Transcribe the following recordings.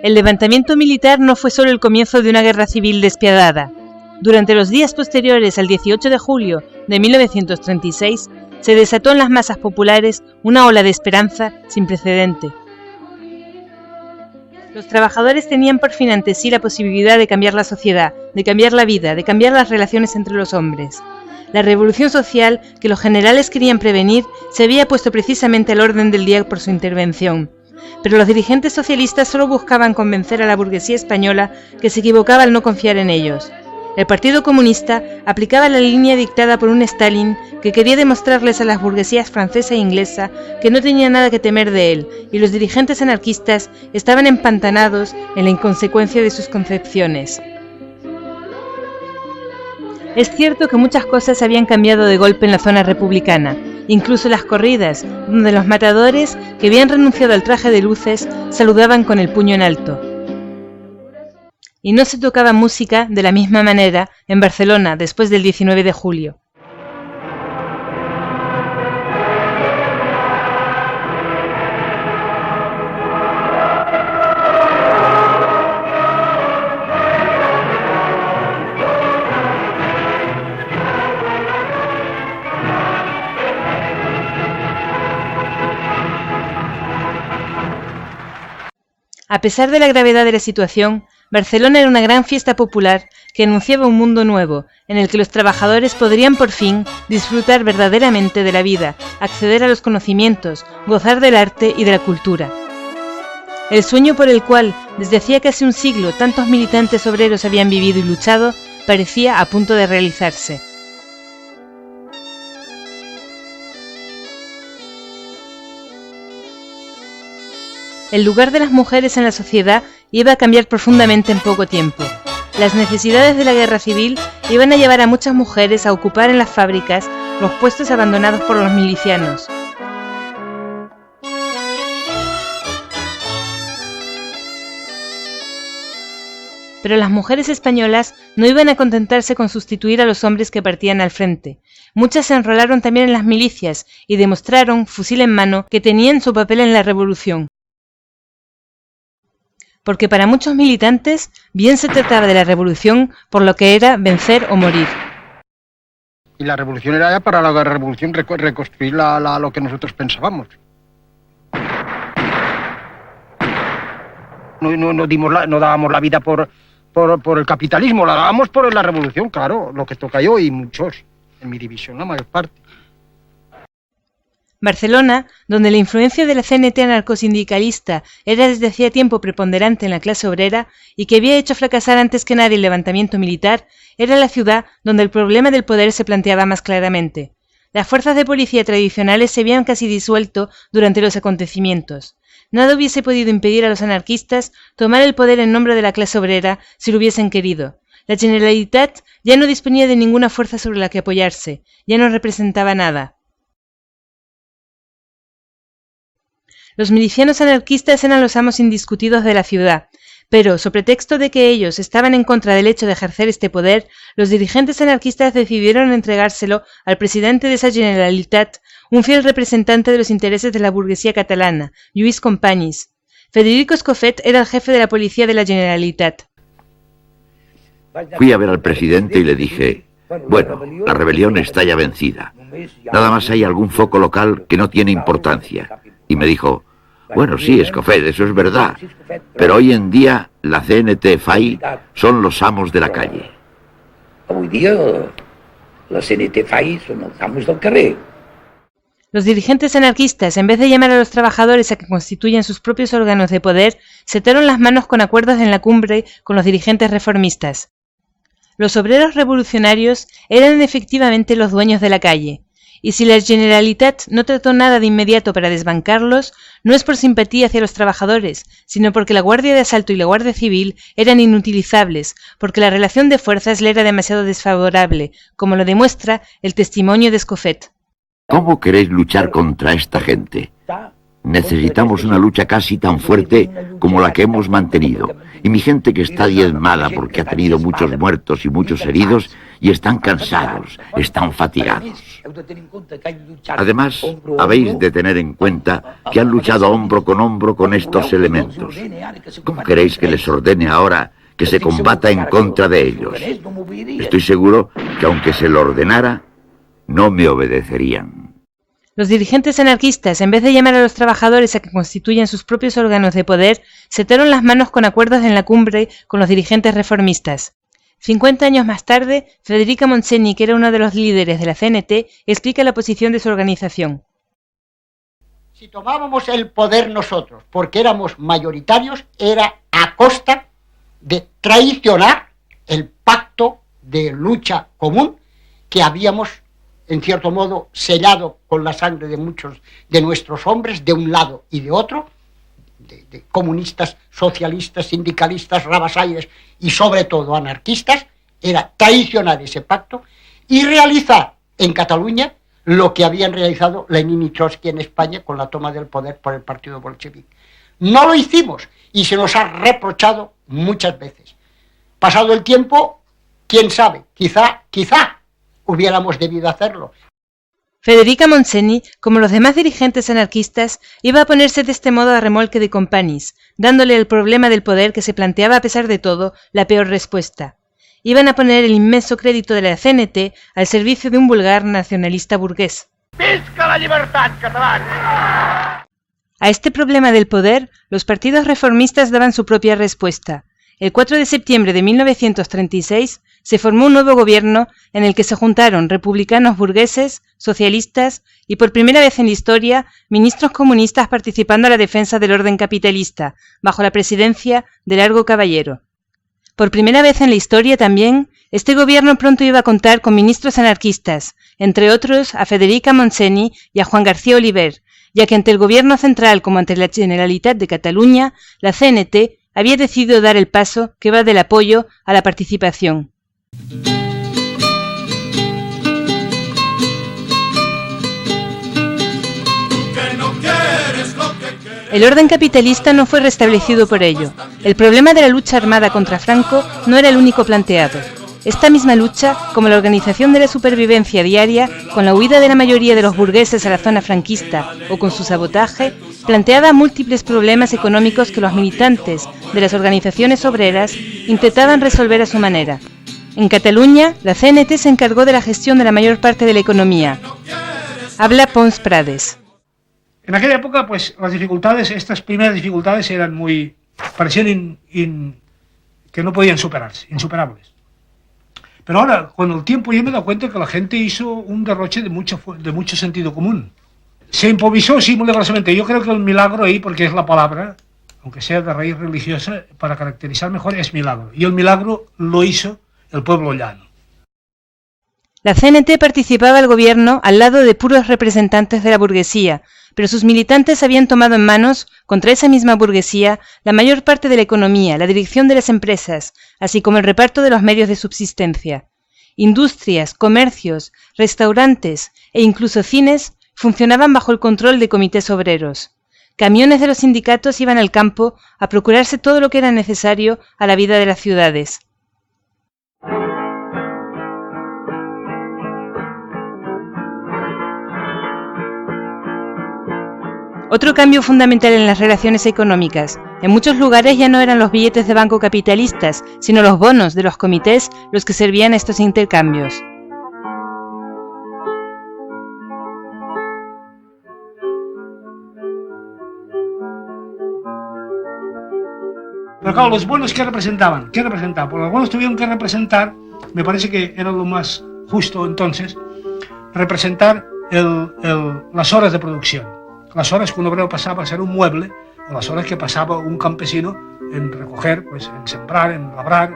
El levantamiento militar no fue solo el comienzo de una guerra civil despiadada. Durante los días posteriores al 18 de julio de 1936, se desató en las masas populares una ola de esperanza sin precedente. Los trabajadores tenían por fin ante sí la posibilidad de cambiar la sociedad, de cambiar la vida, de cambiar las relaciones entre los hombres. La revolución social que los generales querían prevenir se había puesto precisamente al orden del día por su intervención. Pero los dirigentes socialistas solo buscaban convencer a la burguesía española que se equivocaba al no confiar en ellos. El Partido Comunista aplicaba la línea dictada por un Stalin que quería demostrarles a las burguesías francesa e inglesa que no tenía nada que temer de él, y los dirigentes anarquistas estaban empantanados en la inconsecuencia de sus concepciones. Es cierto que muchas cosas habían cambiado de golpe en la zona republicana, incluso las corridas, donde los matadores, que habían renunciado al traje de luces, saludaban con el puño en alto. Y no se tocaba música de la misma manera en Barcelona después del 19 de julio. A pesar de la gravedad de la situación, Barcelona era una gran fiesta popular que anunciaba un mundo nuevo, en el que los trabajadores podrían por fin disfrutar verdaderamente de la vida, acceder a los conocimientos, gozar del arte y de la cultura. El sueño por el cual, desde hacía casi un siglo, tantos militantes obreros habían vivido y luchado, parecía a punto de realizarse. El lugar de las mujeres en la sociedad iba a cambiar profundamente en poco tiempo. Las necesidades de la guerra civil iban a llevar a muchas mujeres a ocupar en las fábricas los puestos abandonados por los milicianos. Pero las mujeres españolas no iban a contentarse con sustituir a los hombres que partían al frente. Muchas se enrolaron también en las milicias y demostraron, fusil en mano, que tenían su papel en la revolución. Porque para muchos militantes bien se trataba de la revolución por lo que era vencer o morir. Y la revolución era ya para la revolución reconstruir lo que nosotros pensábamos. No dábamos la vida por el capitalismo, la dábamos por la revolución, claro, lo que toca yo y muchos, en mi división, la mayor parte. Barcelona, donde la influencia de la CNT anarcosindicalista era desde hacía tiempo preponderante en la clase obrera y que había hecho fracasar antes que nadie el levantamiento militar, era la ciudad donde el problema del poder se planteaba más claramente. Las fuerzas de policía tradicionales se habían casi disuelto durante los acontecimientos. Nada hubiese podido impedir a los anarquistas tomar el poder en nombre de la clase obrera si lo hubiesen querido. La Generalitat ya no disponía de ninguna fuerza sobre la que apoyarse, ya no representaba nada. Los milicianos anarquistas eran los amos indiscutidos de la ciudad, pero, so pretexto de que ellos estaban en contra del hecho de ejercer este poder, los dirigentes anarquistas decidieron entregárselo al presidente de esa Generalitat, un fiel representante de los intereses de la burguesía catalana, Lluís Companys. Federico Escofet era el jefe de la policía de la Generalitat. Fui a ver al presidente y le dije, bueno, la rebelión está ya vencida. Nada más hay algún foco local que no tiene importancia. Y me dijo, bueno, sí, Escofet, eso es verdad, pero hoy en día la CNT-FAI son los amos de la calle. Hoy día la CNT-FAI son los amos del carrer. Los dirigentes anarquistas, en vez de llamar a los trabajadores a que constituyan sus propios órganos de poder, se ataron las manos con acuerdos en la cumbre con los dirigentes reformistas. Los obreros revolucionarios eran efectivamente los dueños de la calle. Y si la Generalitat no trató nada de inmediato para desbancarlos, no es por simpatía hacia los trabajadores, sino porque la Guardia de Asalto y la Guardia Civil eran inutilizables, porque la relación de fuerzas le era demasiado desfavorable, como lo demuestra el testimonio de Escofet. ¿Cómo queréis luchar contra esta gente? Necesitamos una lucha casi tan fuerte como la que hemos mantenido. Y mi gente que está diezmada porque ha tenido muchos muertos y muchos heridos y están cansados, están fatigados. Además, habéis de tener en cuenta que han luchado hombro con estos elementos. ¿Cómo queréis que les ordene ahora que se combata en contra de ellos? Estoy seguro que aunque se lo ordenara, no me obedecerían. Los dirigentes anarquistas, en vez de llamar a los trabajadores a que constituyan sus propios órganos de poder, se ataron las manos con acuerdos en la cumbre con los dirigentes reformistas. 50 años más tarde, Federica Montseny, que era uno de los líderes de la CNT, explica la posición de su organización. Si tomábamos el poder nosotros, porque éramos mayoritarios, era a costa de traicionar el pacto de lucha común que habíamos, en cierto modo, sellado con la sangre de muchos de nuestros hombres, de un lado y de otro, de comunistas, socialistas, sindicalistas, rabasayes y sobre todo anarquistas. Era traicionar ese pacto y realizar en Cataluña lo que habían realizado Lenin y Trotsky en España con la toma del poder por el partido bolchevique. No lo hicimos y se nos ha reprochado muchas veces. Pasado el tiempo, quién sabe, quizá hubiéramos debido hacerlo. Federica Montseny, como los demás dirigentes anarquistas, iba a ponerse de este modo a remolque de Companys, dándole al problema del poder que se planteaba a pesar de todo la peor respuesta. Iban a poner el inmenso crédito de la CNT al servicio de un vulgar nacionalista burgués. ¡Visca la libertad catalana! A este problema del poder, los partidos reformistas daban su propia respuesta. El 4 de septiembre de 1936 se formó un nuevo gobierno en el que se juntaron republicanos burgueses, socialistas y, por primera vez en la historia, ministros comunistas participando a la defensa del orden capitalista, bajo la presidencia de Largo Caballero. Por primera vez en la historia también, este gobierno pronto iba a contar con ministros anarquistas, entre otros a Federica Montseny y a Juan García Oliver, ya que ante el gobierno central como ante la Generalitat de Cataluña, la CNT había decidido dar el paso que va del apoyo a la participación. El orden capitalista no fue restablecido por ello. El problema de la lucha armada contra Franco no era el único planteado. Esta misma lucha, como la organización de la supervivencia diaria, con la huida de la mayoría de los burgueses a la zona franquista o con su sabotaje, planteaba múltiples problemas económicos que los militantes de las organizaciones obreras intentaban resolver a su manera. En Cataluña, la CNT se encargó de la gestión de la mayor parte de la economía. Habla Pons Prades. En aquella época, pues, las dificultades, estas primeras dificultades eran parecían que no podían superarse, insuperables. Pero ahora, con el tiempo, yo me he dado cuenta que la gente hizo un derroche de mucho sentido común. Se improvisó, sí, muy milagrosamente. Yo creo que el milagro ahí, porque es la palabra, aunque sea de raíz religiosa, para caracterizar mejor, es milagro. Y el milagro lo hizo el pueblo llano. La CNT participaba al gobierno al lado de puros representantes de la burguesía, pero sus militantes habían tomado en manos, contra esa misma burguesía, la mayor parte de la economía, la dirección de las empresas, así como el reparto de los medios de subsistencia. Industrias, comercios, restaurantes e incluso cines funcionaban bajo el control de comités obreros. Camiones de los sindicatos iban al campo a procurarse todo lo que era necesario a la vida de las ciudades. Otro cambio fundamental en las relaciones económicas. En muchos lugares ya no eran los billetes de banco capitalistas, sino los bonos de los comités los que servían a estos intercambios. Pero claro, los bonos, ¿qué representaban? Pues los bonos tuvieron que representar, me parece que era lo más justo entonces, representar las horas de producción. Las horas que un obrero pasaba a ser un mueble, o las horas que pasaba un campesino en recoger, pues en sembrar, en labrar,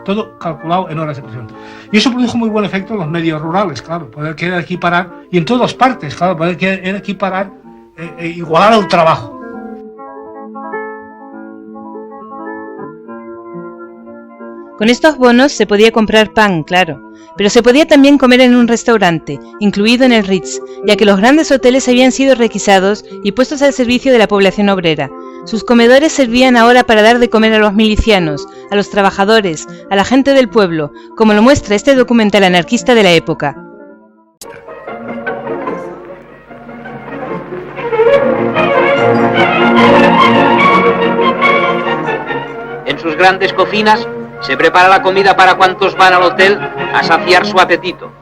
todo calculado en horas de producción. Y eso produjo muy buen efecto en los medios rurales, claro, poder querer equiparar, y en todas partes, claro, poder querer equiparar, igualar el trabajo. Con estos bonos se podía comprar pan, claro, pero se podía también comer en un restaurante, incluido en el Ritz, ya que los grandes hoteles habían sido requisados y puestos al servicio de la población obrera. Sus comedores servían ahora para dar de comer a los milicianos, a los trabajadores, a la gente del pueblo, como lo muestra este documental anarquista de la época. En sus grandes cocinas se prepara la comida para cuantos van al hotel a saciar su apetito.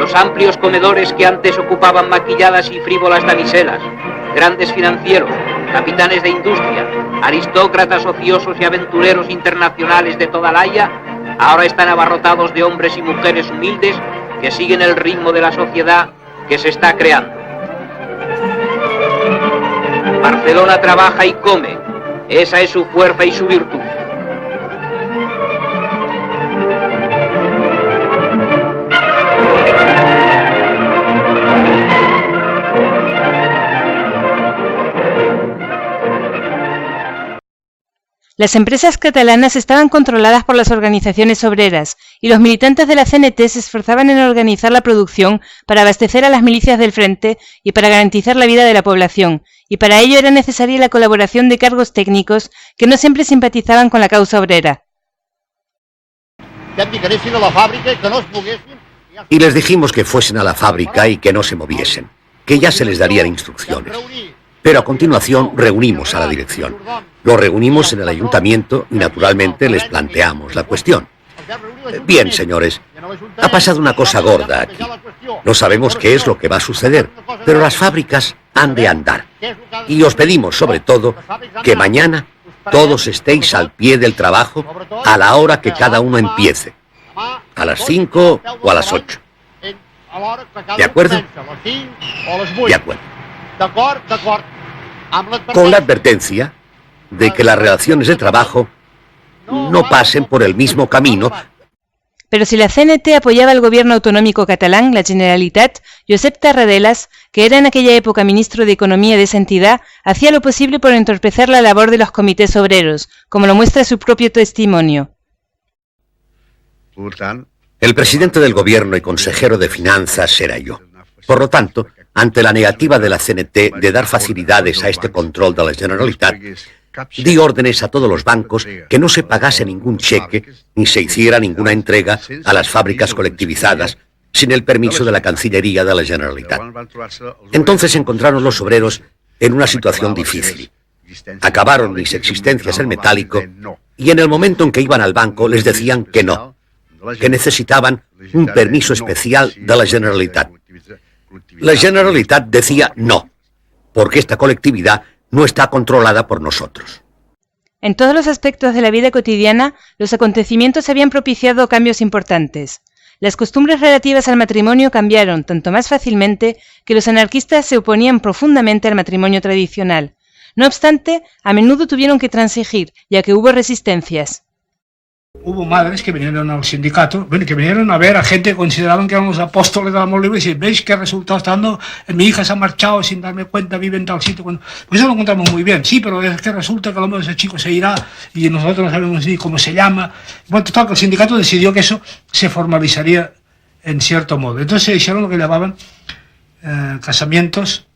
Los amplios comedores que antes ocupaban maquilladas y frívolas damiselas, grandes financieros, capitanes de industria, aristócratas ociosos y aventureros internacionales de toda la Haya, ahora están abarrotados de hombres y mujeres humildes que siguen el ritmo de la sociedad que se está creando. Barcelona trabaja y come, esa es su fuerza y su virtud. Las empresas catalanas estaban controladas por las organizaciones obreras y los militantes de la CNT se esforzaban en organizar la producción para abastecer a las milicias del frente y para garantizar la vida de la población, y para ello era necesaria la colaboración de cargos técnicos que no siempre simpatizaban con la causa obrera. Y les dijimos que fuesen a la fábrica y que no se moviesen, que ya se les darían instrucciones. Pero a continuación reunimos a la dirección. Lo reunimos en el ayuntamiento y naturalmente les planteamos la cuestión. Bien, señores, ha pasado una cosa gorda aquí. No sabemos qué es lo que va a suceder, pero las fábricas han de andar. Y os pedimos, sobre todo, que mañana todos estéis al pie del trabajo a la hora que cada uno empiece. A las 5 o a las 8. ¿De acuerdo? De acuerdo. Con la advertencia de que las relaciones de trabajo no pasen por el mismo camino. Pero si la CNT apoyaba al gobierno autonómico catalán, la Generalitat, Josep Tarradellas, que era en aquella época ministro de Economía de esa entidad, hacía lo posible por entorpecer la labor de los comités obreros, como lo muestra su propio testimonio. El presidente del gobierno y consejero de finanzas era yo. Por lo tanto, ante la negativa de la CNT de dar facilidades a este control de la Generalitat, di órdenes a todos los bancos que no se pagase ningún cheque ni se hiciera ninguna entrega a las fábricas colectivizadas sin el permiso de la Cancillería de la Generalitat. Entonces encontraron los obreros en una situación difícil. Acabaron mis existencias en metálico y en el momento en que iban al banco les decían que no, que necesitaban un permiso especial de la Generalitat. La Generalitat decía no, porque esta colectividad no está controlada por nosotros. En todos los aspectos de la vida cotidiana, los acontecimientos habían propiciado cambios importantes. Las costumbres relativas al matrimonio cambiaron tanto más fácilmente que los anarquistas se oponían profundamente al matrimonio tradicional. No obstante, a menudo tuvieron que transigir, ya que hubo resistencias. Hubo madres que vinieron al sindicato, que vinieron a ver a gente que consideraban que eran los apóstoles del amor libre y decir, ¿veis qué resultado está dando? Mi hija se ha marchado sin darme cuenta, vive en tal sitio. Pues eso lo encontramos muy bien, sí, pero es que resulta que a lo mejor ese chico se irá y nosotros no sabemos ni cómo se llama. Bueno, total, que el sindicato decidió que eso se formalizaría en cierto modo. Entonces se hicieron lo que llamaban casamientos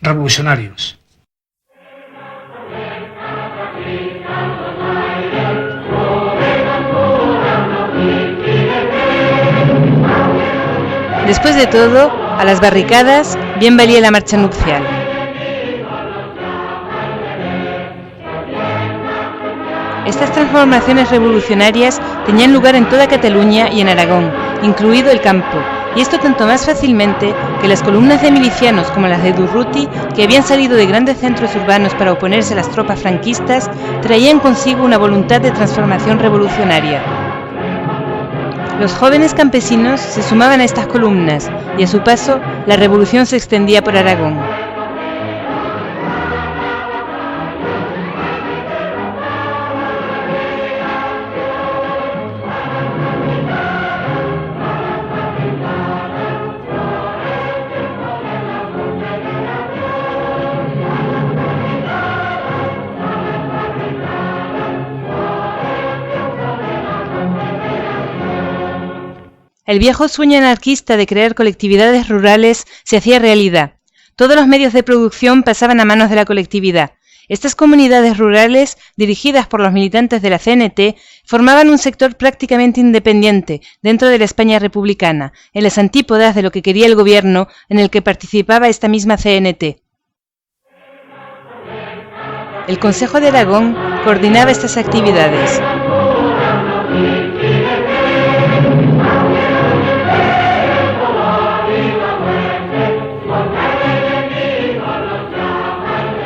revolucionarios. Después de todo, a las barricadas bien valía la marcha nupcial. Estas transformaciones revolucionarias tenían lugar en toda Cataluña y en Aragón, incluido el campo, y esto tanto más fácilmente que las columnas de milicianos como las de Durruti, que habían salido de grandes centros urbanos para oponerse a las tropas franquistas, traían consigo una voluntad de transformación revolucionaria. Los jóvenes campesinos se sumaban a estas columnas y a su paso la revolución se extendía por Aragón. El viejo sueño anarquista de crear colectividades rurales se hacía realidad. Todos los medios de producción pasaban a manos de la colectividad. Estas comunidades rurales, dirigidas por los militantes de la CNT, formaban un sector prácticamente independiente dentro de la España republicana, en las antípodas de lo que quería el gobierno en el que participaba esta misma CNT. El Consejo de Aragón coordinaba estas actividades.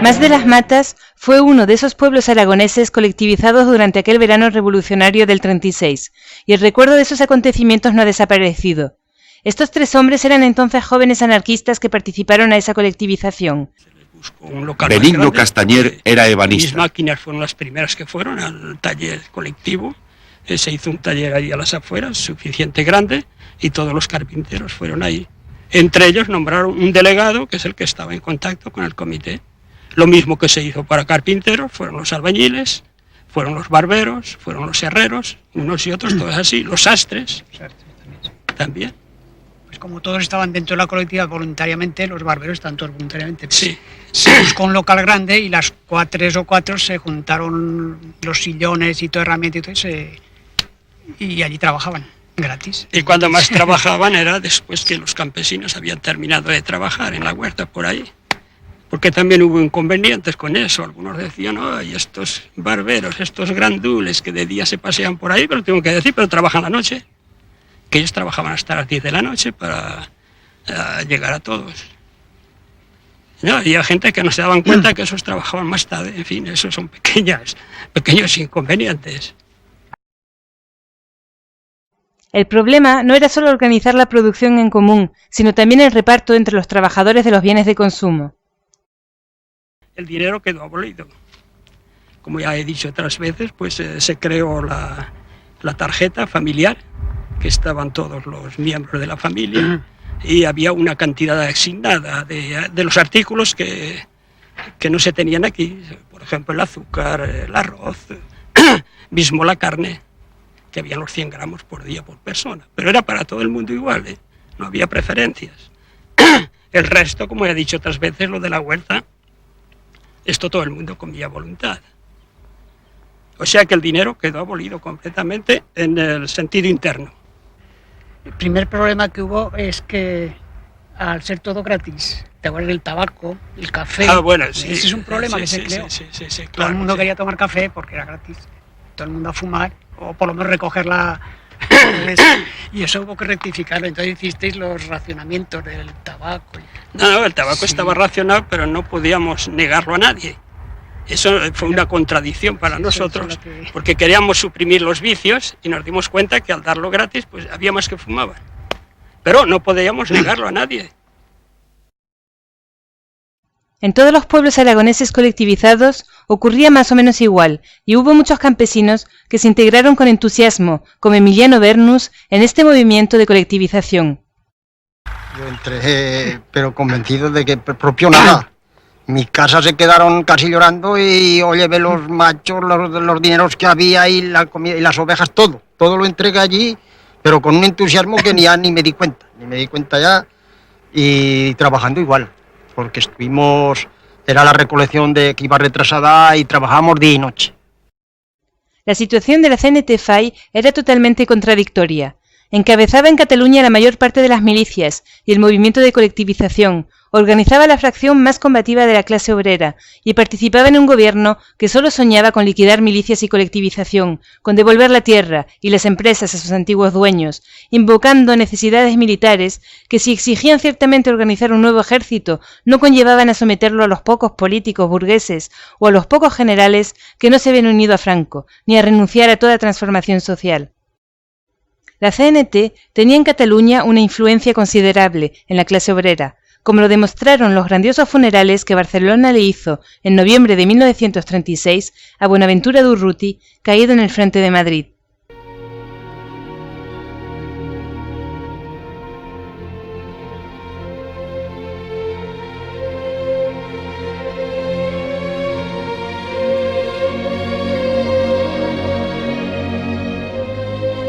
Mas de las Matas fue uno de esos pueblos aragoneses colectivizados durante aquel verano revolucionario del 36, y el recuerdo de esos acontecimientos no ha desaparecido. Estos 3 hombres eran entonces jóvenes anarquistas que participaron a esa colectivización. Benigno Castañer era ebanista. Mis máquinas fueron las primeras que fueron al taller colectivo. Se hizo un taller ahí a las afueras, suficiente grande, y todos los carpinteros fueron ahí. Entre ellos nombraron un delegado, que es el que estaba en contacto con el comité. Lo mismo que se hizo para carpinteros, fueron los albañiles, fueron los barberos, fueron los herreros, unos y otros, todos así, los sastres también. Pues como todos estaban dentro de la colectividad voluntariamente, los barberos están todos voluntariamente. Sí. Se buscó un local grande y las 3 o 4 se juntaron los sillones y todo herramienta y todo y allí trabajaban gratis. Y cuando más trabajaban era después que los campesinos habían terminado de trabajar en la huerta por ahí. Porque también hubo inconvenientes con eso. Algunos decían, ay, estos barberos, estos grandules que de día se pasean por ahí, pero tengo que decir, pero trabajan la noche. Que ellos trabajaban hasta las 10 de la noche para llegar a todos. No, había gente que no se daban cuenta que esos trabajaban más tarde. En fin, esos son pequeños inconvenientes. El problema no era solo organizar la producción en común, sino también el reparto entre los trabajadores de los bienes de consumo. El dinero quedó abolido. Como ya he dicho otras veces, pues se creó la tarjeta familiar, que estaban todos los miembros de la familia, y había una cantidad asignada de los artículos que no se tenían aquí. Por ejemplo, el azúcar, el arroz, mismo la carne, que había los 100 gramos por día por persona. Pero era para todo el mundo igual, ¿eh? No había preferencias. El resto, como he dicho otras veces, lo de la huerta, esto todo el mundo comía a voluntad. O sea que el dinero quedó abolido completamente en el sentido interno. El primer problema que hubo es que al ser todo gratis, te acuerdas del tabaco, el café, bueno, sí, ese es un problema que se creó. Sí, claro, todo el mundo quería tomar café porque era gratis. Todo el mundo a fumar, o por lo menos recoger la... y eso hubo que rectificarlo. Entonces hicisteis los racionamientos del tabaco. No, el tabaco estaba racionado, pero no podíamos negarlo a nadie. Eso fue una contradicción para nosotros, porque queríamos suprimir los vicios y nos dimos cuenta que al darlo gratis, pues había más que fumaban. Pero no podíamos negarlo a nadie. En todos los pueblos aragoneses colectivizados ocurría más o menos igual, y hubo muchos campesinos que se integraron con entusiasmo, como Emiliano Bernus, en este movimiento de colectivización. Yo entré, pero convencido de que propio nada. Mis casas se quedaron casi llorando y oye, ve los machos, los dineros que había y la comida y las ovejas, todo lo entregué allí, pero con un entusiasmo que ni me di cuenta ya, y trabajando igual, porque era la recolección de que iba retrasada y trabajábamos día y noche. La situación de la CNT-FAI era totalmente contradictoria. Encabezaba en Cataluña la mayor parte de las milicias y el movimiento de colectivización, organizaba la fracción más combativa de la clase obrera y participaba en un gobierno que solo soñaba con liquidar milicias y colectivización, con devolver la tierra y las empresas a sus antiguos dueños, invocando necesidades militares que, si exigían ciertamente organizar un nuevo ejército, no conllevaban a someterlo a los pocos políticos burgueses o a los pocos generales que no se habían unido a Franco, ni a renunciar a toda transformación social. La CNT tenía en Cataluña una influencia considerable en la clase obrera, como lo demostraron los grandiosos funerales que Barcelona le hizo en noviembre de 1936 a Buenaventura Durruti, caído en el frente de Madrid.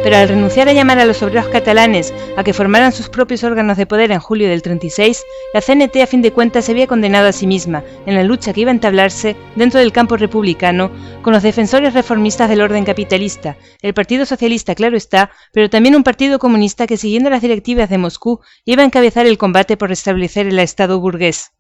pero al renunciar a llamar a los obreros catalanes a que formaran sus propios órganos de poder en julio del 36, la CNT a fin de cuentas se había condenado a sí misma en la lucha que iba a entablarse dentro del campo republicano con los defensores reformistas del orden capitalista, el Partido Socialista, claro está, pero también un partido comunista que, siguiendo las directivas de Moscú, iba a encabezar el combate por restablecer el Estado burgués.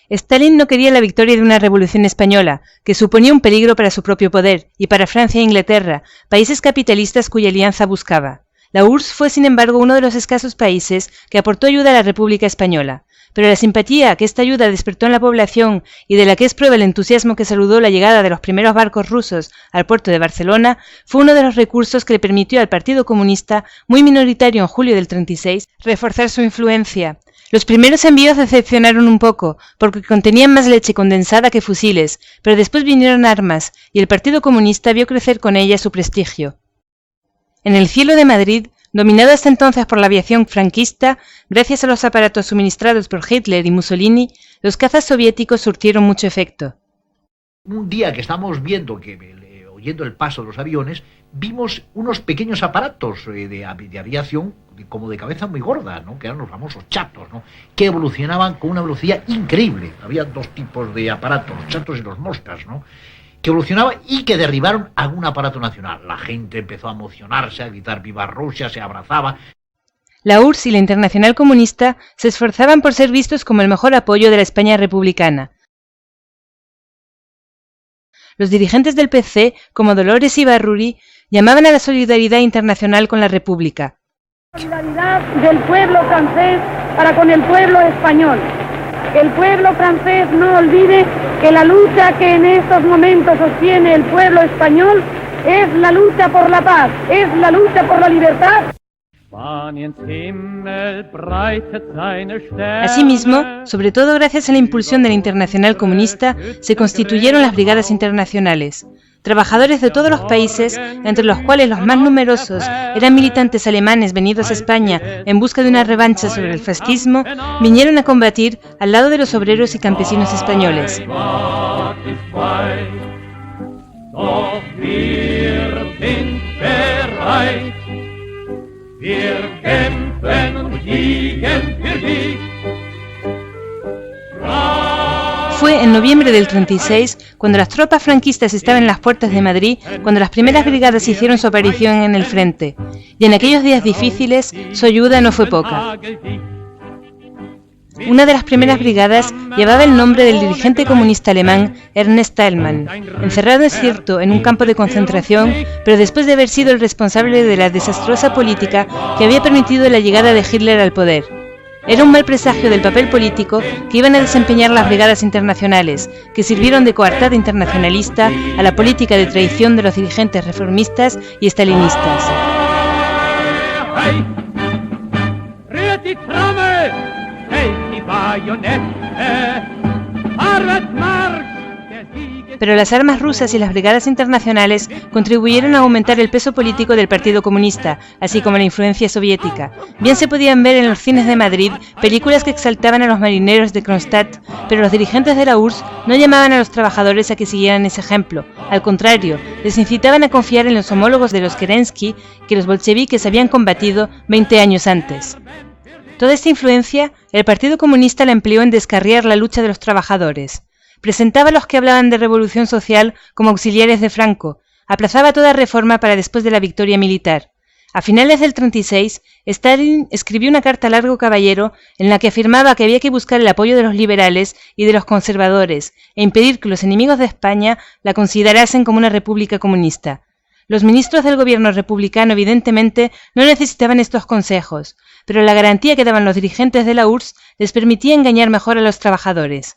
Stalin no quería la victoria de una revolución española, que suponía un peligro para su propio poder, y para Francia e Inglaterra, países capitalistas cuya alianza buscaba. La URSS fue, sin embargo, uno de los escasos países que aportó ayuda a la República Española, pero la simpatía que esta ayuda despertó en la población y de la que es prueba el entusiasmo que saludó la llegada de los primeros barcos rusos al puerto de Barcelona, fue uno de los recursos que le permitió al Partido Comunista, muy minoritario en julio del 36, reforzar su influencia. Los primeros envíos decepcionaron un poco, porque contenían más leche condensada que fusiles, pero después vinieron armas, y el Partido Comunista vio crecer con ellas su prestigio. En el cielo de Madrid, dominado hasta entonces por la aviación franquista, gracias a los aparatos suministrados por Hitler y Mussolini, los cazas soviéticos surtieron mucho efecto. Un día que estábamos oyendo el paso de los aviones, vimos unos pequeños aparatos de aviación como de cabeza muy gorda, ¿no? Que eran los famosos chatos, ¿no? Que evolucionaban con una velocidad increíble. Había dos tipos de aparatos, los chatos y los moscas, ¿no? Que evolucionaban y que derribaron algún aparato nacional. La gente empezó a emocionarse, a gritar ¡Viva Rusia!, se abrazaba. La URSS y la Internacional Comunista se esforzaban por ser vistos como el mejor apoyo de la España republicana. Los dirigentes del PC, como Dolores Ibarruri, llamaban a la solidaridad internacional con la República. Solidaridad del pueblo francés para con el pueblo español. Que el pueblo francés no olvide que la lucha que en estos momentos sostiene el pueblo español es la lucha por la paz, es la lucha por la libertad. Asimismo, sobre todo gracias a la impulsión de la Internacional Comunista, se constituyeron las brigadas internacionales. Trabajadores de todos los países, entre los cuales los más numerosos eran militantes alemanes venidos a España en busca de una revancha sobre el fascismo, vinieron a combatir al lado de los obreros y campesinos españoles. Fue en noviembre del 36, cuando las tropas franquistas estaban en las puertas de Madrid, cuando las primeras brigadas hicieron su aparición en el frente. Y en aquellos días difíciles, su ayuda no fue poca. Una de las primeras brigadas llevaba el nombre del dirigente comunista alemán Ernst Thälmann, encerrado es cierto en un campo de concentración, pero después de haber sido el responsable de la desastrosa política que había permitido la llegada de Hitler al poder. Era un mal presagio del papel político que iban a desempeñar las brigadas internacionales, que sirvieron de coartada internacionalista a la política de traición de los dirigentes reformistas y estalinistas. Pero las armas rusas y las brigadas internacionales contribuyeron a aumentar el peso político del Partido Comunista, así como la influencia soviética. Bien se podían ver en los cines de Madrid películas que exaltaban a los marineros de Kronstadt, pero los dirigentes de la URSS no llamaban a los trabajadores a que siguieran ese ejemplo. Al contrario, les incitaban a confiar en los homólogos de los Kerensky que los bolcheviques habían combatido 20 años antes. Toda esta influencia, el Partido Comunista la empleó en descarriar la lucha de los trabajadores. Presentaba a los que hablaban de revolución social como auxiliares de Franco, aplazaba toda reforma para después de la victoria militar. A finales del 36, Stalin escribió una carta a Largo Caballero en la que afirmaba que había que buscar el apoyo de los liberales y de los conservadores e impedir que los enemigos de España la considerasen como una república comunista. Los ministros del gobierno republicano evidentemente no necesitaban estos consejos, pero la garantía que daban los dirigentes de la URSS les permitía engañar mejor a los trabajadores.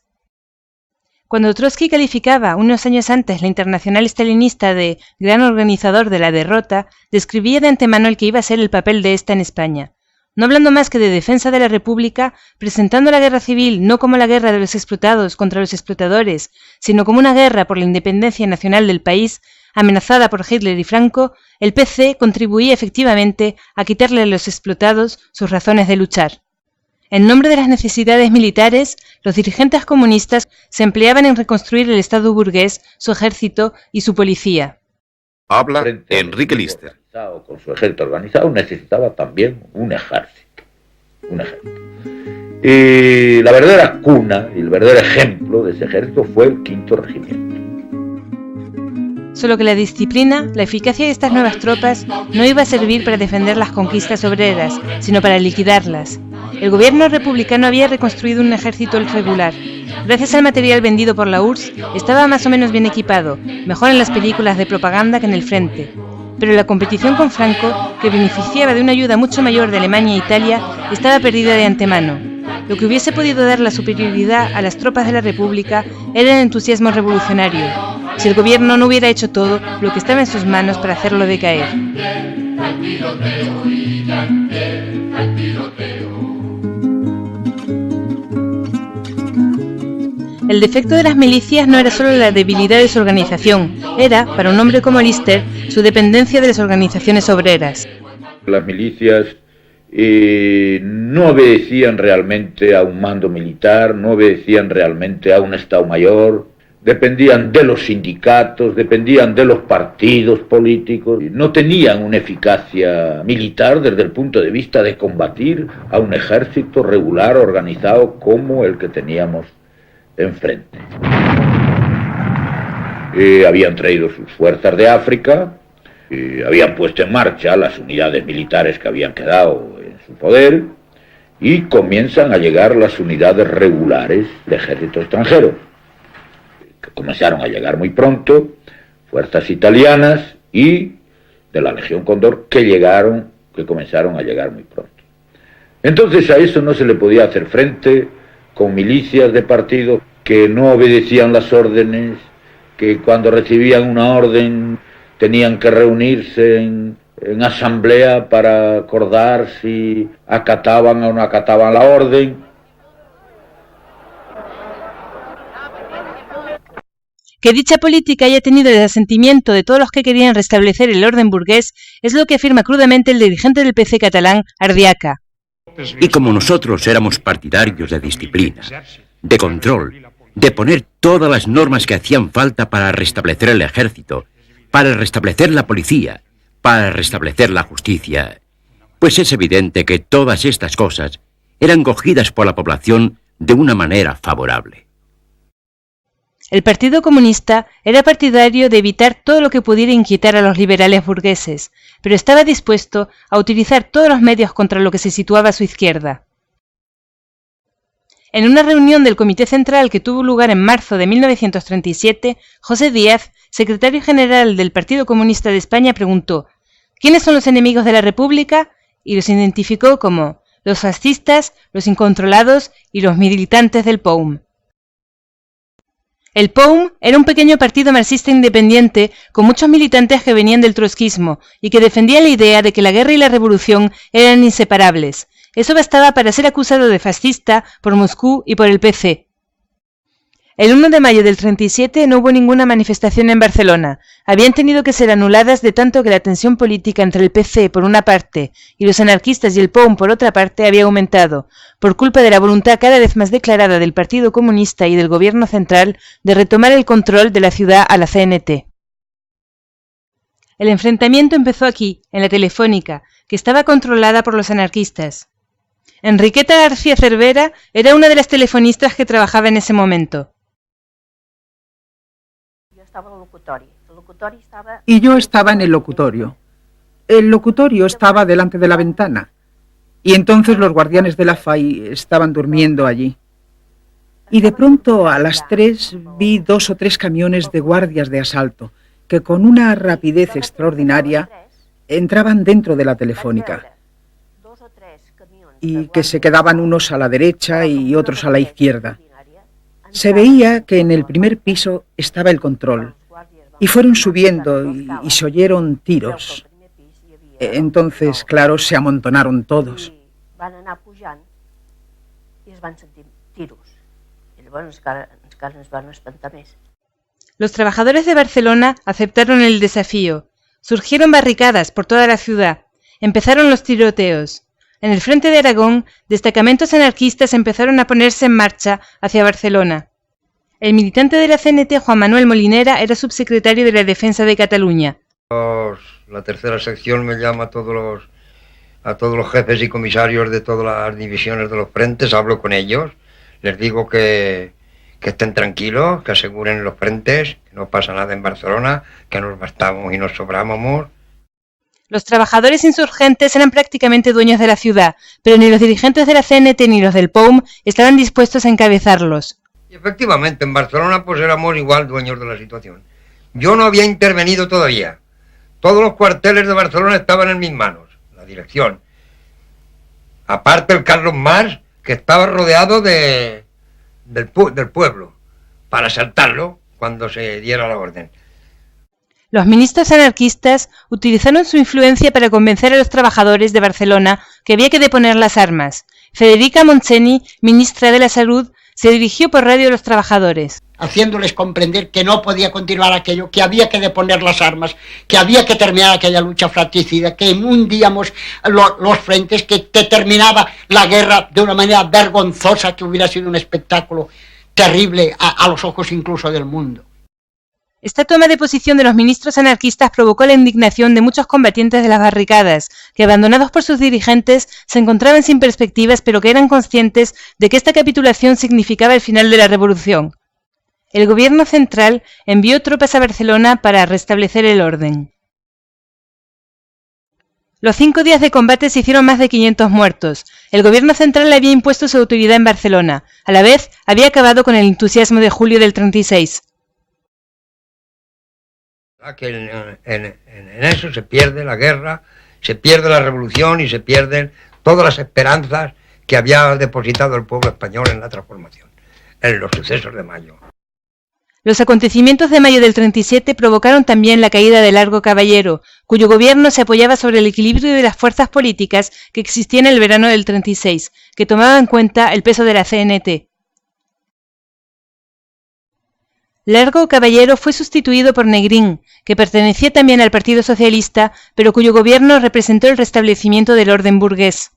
Cuando Trotsky calificaba unos años antes la Internacional Stalinista de gran organizador de la derrota, describía de antemano el que iba a ser el papel de esta en España. No hablando más que de defensa de la República, presentando la guerra civil no como la guerra de los explotados contra los explotadores, sino como una guerra por la independencia nacional del país, amenazada por Hitler y Franco, el PC contribuía efectivamente a quitarle a los explotados sus razones de luchar. En nombre de las necesidades militares, los dirigentes comunistas se empleaban en reconstruir el Estado burgués, su ejército y su policía. Habla Enrique Lister. Con su ejército organizado necesitaba también un ejército. Y la verdadera cuna y el verdadero ejemplo de ese ejército fue el 5º Regimiento. Solo que la disciplina, la eficacia de estas nuevas tropas no iba a servir para defender las conquistas obreras, sino para liquidarlas. El gobierno republicano había reconstruido un ejército regular. Gracias al material vendido por la URSS, estaba más o menos bien equipado, mejor en las películas de propaganda que en el frente. Pero la competición con Franco, que beneficiaba de una ayuda mucho mayor de Alemania e Italia, estaba perdida de antemano. Lo que hubiese podido dar la superioridad a las tropas de la República era el entusiasmo revolucionario, si el gobierno no hubiera hecho todo lo que estaba en sus manos para hacerlo decaer. El defecto de las milicias no era solo la debilidad de su organización, era, para un hombre como Lister, su dependencia de las organizaciones obreras. Las milicias no obedecían realmente a un mando militar, no obedecían realmente a un Estado Mayor, dependían de los sindicatos, dependían de los partidos políticos, no tenían una eficacia militar desde el punto de vista de combatir a un ejército regular organizado como el que teníamos enfrente. Habían traído sus fuerzas de África, habían puesto en marcha las unidades militares que habían quedado en su poder y comienzan a llegar las unidades regulares de ejército extranjero, que comenzaron a llegar muy pronto, fuerzas italianas y de la Legión Cóndor que comenzaron a llegar muy pronto. Entonces a eso no se le podía hacer frente con milicias de partido que no obedecían las órdenes, que cuando recibían una orden tenían que reunirse en asamblea para acordar si acataban o no acataban la orden. Que dicha política haya tenido el asentimiento de todos los que querían restablecer el orden burgués es lo que afirma crudamente el dirigente del PC catalán, Ardiaca. Y como nosotros éramos partidarios de disciplina, de control, de poner todas las normas que hacían falta para restablecer el ejército, para restablecer la policía, para restablecer la justicia, pues es evidente que todas estas cosas eran cogidas por la población de una manera favorable. El Partido Comunista era partidario de evitar todo lo que pudiera inquietar a los liberales burgueses, pero estaba dispuesto a utilizar todos los medios contra lo que se situaba a su izquierda. En una reunión del Comité Central que tuvo lugar en marzo de 1937, José Díaz, secretario general del Partido Comunista de España, preguntó: ¿quiénes son los enemigos de la República? Y los identificó como los fascistas, los incontrolados y los militantes del POUM. El POUM era un pequeño partido marxista independiente con muchos militantes que venían del trotskismo y que defendía la idea de que la guerra y la revolución eran inseparables. Eso bastaba para ser acusado de fascista por Moscú y por el PC. El 1 de mayo del 37 no hubo ninguna manifestación en Barcelona. Habían tenido que ser anuladas de tanto que la tensión política entre el PC por una parte y los anarquistas y el POUM por otra parte había aumentado, por culpa de la voluntad cada vez más declarada del Partido Comunista y del Gobierno Central de retomar el control de la ciudad a la CNT. El enfrentamiento empezó aquí, en la Telefónica, que estaba controlada por los anarquistas. Enriqueta García Cervera era una de las telefonistas que trabajaba en ese momento. Y yo estaba en el locutorio. El locutorio estaba delante de la ventana. Y entonces los guardianes de la FAI estaban durmiendo allí. Y de pronto a las 3 vi 2 o 3 camiones de guardias de asalto que con una rapidez extraordinaria entraban dentro de la Telefónica. Y que se quedaban unos a la derecha y otros a la izquierda. Se veía que en el primer piso estaba el control. Y fueron subiendo y se oyeron tiros. Entonces, claro, se amontonaron todos. Los trabajadores de Barcelona aceptaron el desafío. Surgieron barricadas por toda la ciudad. Empezaron los tiroteos. En el frente de Aragón, destacamentos anarquistas empezaron a ponerse en marcha hacia Barcelona. El militante de la CNT, Juan Manuel Molinera, era subsecretario de la Defensa de Cataluña. La tercera sección me llama a todos los jefes y comisarios de todas las divisiones de los frentes, hablo con ellos, les digo que estén tranquilos, que aseguren los frentes, que no pasa nada en Barcelona, que nos bastamos y nos sobrábamos. Los trabajadores insurgentes eran prácticamente dueños de la ciudad, pero ni los dirigentes de la CNT ni los del POUM estaban dispuestos a encabezarlos. Y efectivamente, en Barcelona pues éramos igual dueños de la situación. Yo no había intervenido todavía. Todos los cuarteles de Barcelona estaban en mis manos, la dirección. Aparte el Carlos Marx, que estaba rodeado del pueblo, para asaltarlo cuando se diera la orden. Los ministros anarquistas utilizaron su influencia para convencer a los trabajadores de Barcelona que había que deponer las armas. Federica Montseny, ministra de la Salud, se dirigió por radio a los trabajadores, haciéndoles comprender que no podía continuar aquello, que había que deponer las armas, que había que terminar aquella lucha fratricida, que hundíamos los frentes, que terminaba la guerra de una manera vergonzosa, que hubiera sido un espectáculo terrible a los ojos incluso del mundo. Esta toma de posición de los ministros anarquistas provocó la indignación de muchos combatientes de las barricadas, que abandonados por sus dirigentes se encontraban sin perspectivas, pero que eran conscientes de que esta capitulación significaba el final de la revolución. El gobierno central envió tropas a Barcelona para restablecer el orden. Los 5 días de combate se hicieron más de 500 muertos. El gobierno central había impuesto su autoridad en Barcelona. A la vez, había acabado con el entusiasmo de julio del 36. Que en eso se pierde la guerra, se pierde la revolución y se pierden todas las esperanzas que había depositado el pueblo español en la transformación, en los sucesos de mayo. Los acontecimientos de mayo del 37 provocaron también la caída de Largo Caballero, cuyo gobierno se apoyaba sobre el equilibrio de las fuerzas políticas que existían en el verano del 36, que tomaba en cuenta el peso de la CNT. Largo Caballero fue sustituido por Negrín, que pertenecía también al Partido Socialista, pero cuyo gobierno representó el restablecimiento del orden burgués.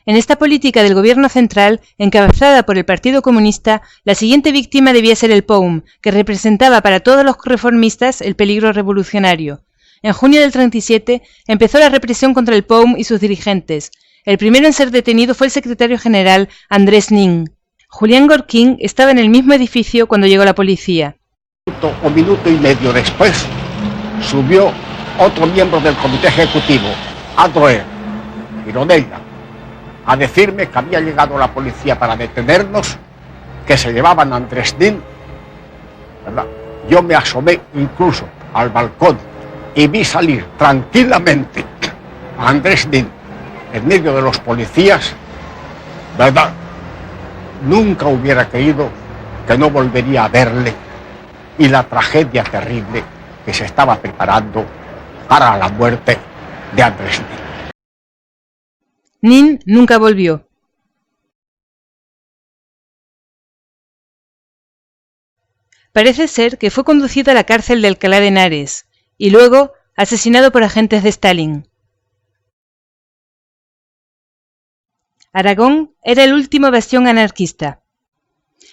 En esta política del gobierno central, encabezada por el Partido Comunista, la siguiente víctima debía ser el POUM, que representaba para todos los reformistas el peligro revolucionario. En junio del 37 empezó la represión contra el POUM y sus dirigentes. El primero en ser detenido fue el secretario general Andrés Nin. Julián Gorquín estaba en el mismo edificio cuando llegó la policía. Un minuto y medio después, subió otro miembro del comité ejecutivo, Adroer, Gironella, a decirme que había llegado la policía para detenernos, que se llevaban a Andrés Nin, ¿verdad? Yo me asomé incluso al balcón y vi salir tranquilamente a Andrés Nin en medio de los policías, ¿verdad? Nunca hubiera creído que no volvería a verle y la tragedia terrible que se estaba preparando para la muerte de Andrés Nin. Nin nunca volvió. Parece ser que fue conducido a la cárcel de Alcalá de Henares y luego asesinado por agentes de Stalin. Aragón era el último bastión anarquista.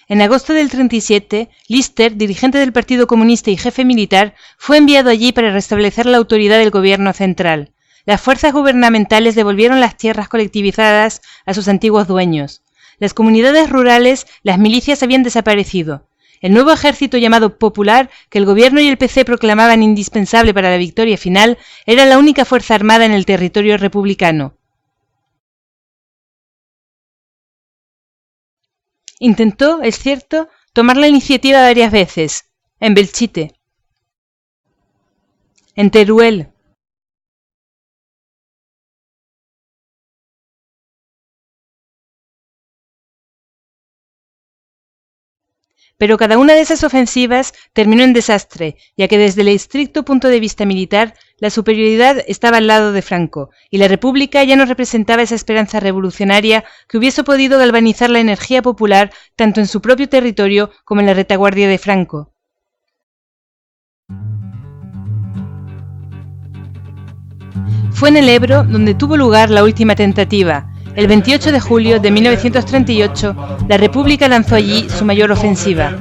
En agosto del 37, Lister, dirigente del Partido Comunista y jefe militar, fue enviado allí para restablecer la autoridad del gobierno central. Las fuerzas gubernamentales devolvieron las tierras colectivizadas a sus antiguos dueños. Las comunidades rurales, las milicias habían desaparecido. El nuevo ejército llamado Popular, que el gobierno y el PC proclamaban indispensable para la victoria final, era la única fuerza armada en el territorio republicano. Intentó, es cierto, tomar la iniciativa varias veces, en Belchite, en Teruel, pero cada una de esas ofensivas terminó en desastre, ya que desde el estricto punto de vista militar, la superioridad estaba al lado de Franco, y la República ya no representaba esa esperanza revolucionaria que hubiese podido galvanizar la energía popular tanto en su propio territorio como en la retaguardia de Franco. Fue en el Ebro donde tuvo lugar la última tentativa. El 28 de julio de 1938, la República lanzó allí su mayor ofensiva.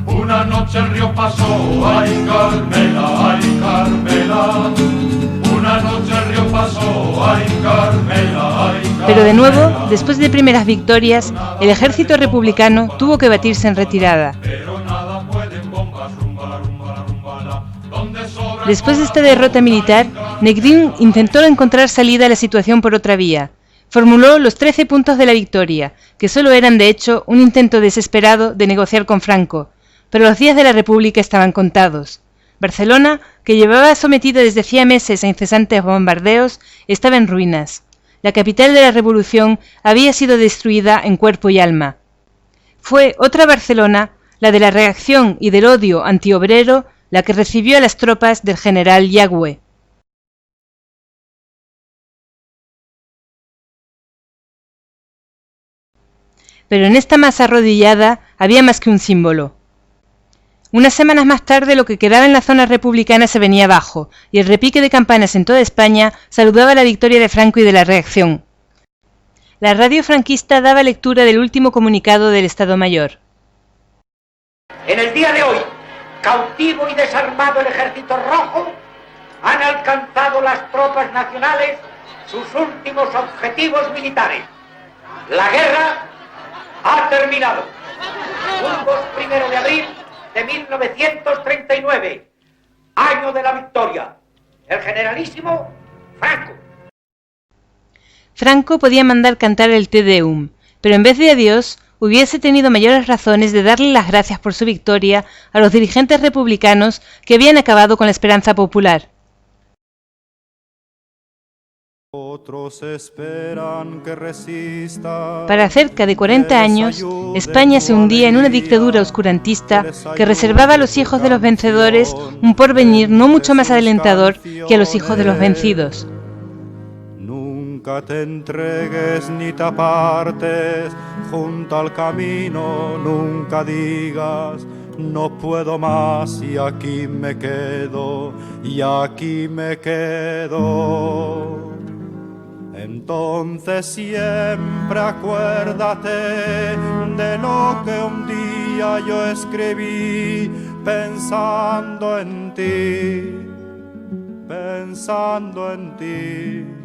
Una Una noche el río pasó, ay Carmela, ay Carmela. Una noche el río pasó, ay Carmela, ay Carmela. Pero de nuevo, después de primeras victorias, el ejército republicano tuvo que batirse en retirada. Después de esta derrota militar, Negrín intentó encontrar salida a la situación por otra vía. Formuló los 13 puntos de la victoria, que solo eran de hecho un intento desesperado de negociar con Franco, pero los días de la República estaban contados. Barcelona, que llevaba sometida desde hacía meses a incesantes bombardeos, estaba en ruinas. La capital de la Revolución había sido destruida en cuerpo y alma. Fue otra Barcelona, la de la reacción y del odio antiobrero, la que recibió a las tropas del general Yagüe. Pero en esta masa arrodillada había más que un símbolo. Unas semanas más tarde lo que quedaba en la zona republicana se venía abajo, y el repique de campanas en toda España saludaba la victoria de Franco y de la reacción. La radio franquista daba lectura del último comunicado del Estado Mayor. En el día de hoy, cautivo y desarmado el Ejército Rojo, han alcanzado las tropas nacionales sus últimos objetivos militares. La guerra ha terminado. Burgos, 1 de abril de 1939, año de la victoria. El generalísimo Franco. Franco podía mandar cantar el Te Deum, pero en vez de adiós, hubiese tenido mayores razones de darle las gracias por su victoria a los dirigentes republicanos que habían acabado con la esperanza popular. Otros esperan que resista. Para cerca de 40 años, España se hundía en una dictadura oscurantista que reservaba a los hijos de los vencedores un porvenir no mucho más alentador que a los hijos de los vencidos. Nunca te entregues ni te apartes junto al camino, nunca digas no puedo más y aquí me quedo, y aquí me quedo. Entonces siempre acuérdate de lo que un día yo escribí pensando en ti, pensando en ti.